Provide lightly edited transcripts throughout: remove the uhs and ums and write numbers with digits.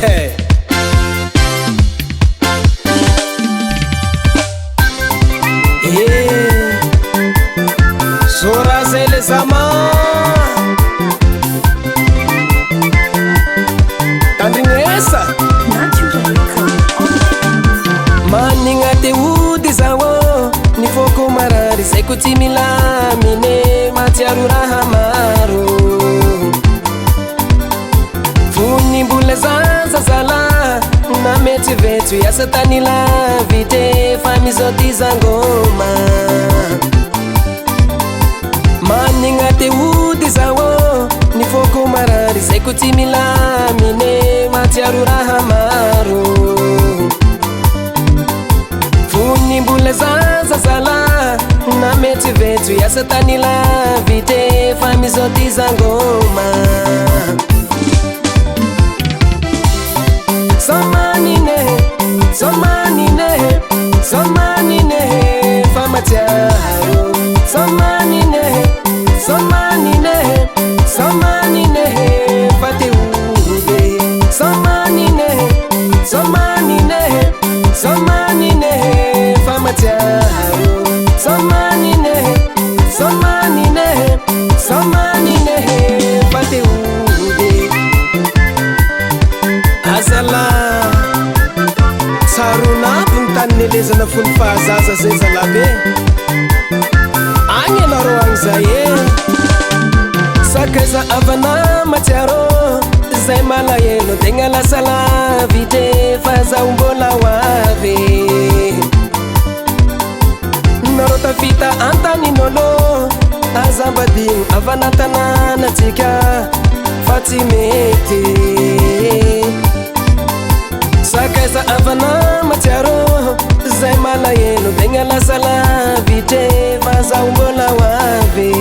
Hey. Yeah. Sora zele zama tandrinesa manigna te ody zao ny foko marary zay ko tsy milamine matsiaro raha maro vonimbola zazazala na metsovetso iasa tany lavite fa mizao ty zangoma manigna te ody zao ny foko marary zay ko tsy milamine matsiaro raha maro vonimbola zazazala na metsovetso iasa tany lavite fa mizao ty zangoma Somanine, somanine, famatiaro. Somanine, somanine, fateude. Somanine, famatiaro. Somanine, fateude. Azala. Sarunabun tanelezana fony fahazaza zay zalabe agny anaro agny zaye sakaiza avana matsiaro zay malahelo tegna lasa lavite fa zaho mbola hoavy naro tafita antanin'olo azambadino avana tananatsika fa tsy mety sakaiza avana matsiaro zay malahelo tegna lasa lavite fa zaho mbola hoavy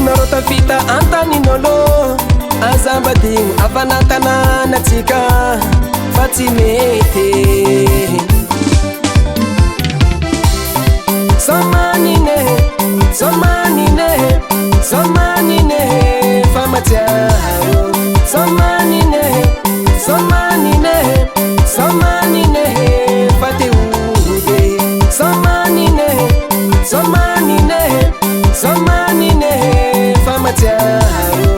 naro tafita antanin'olo azambadino avana tananatsika fa tsy mety somanine fa matsiaro somanine fateude somanine famatiaro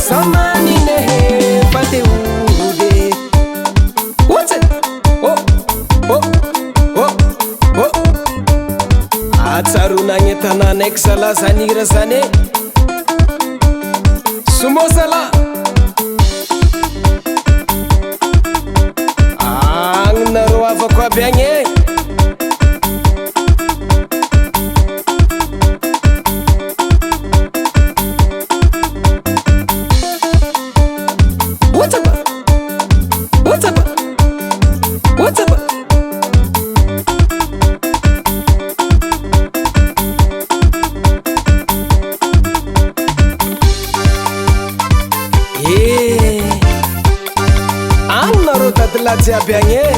somanine fateude what's it atsarunagny tanana eky sala zanira zane sumosala agnonaro avako aby agny e What's up? Yeah, I'm not a tatla jabianye.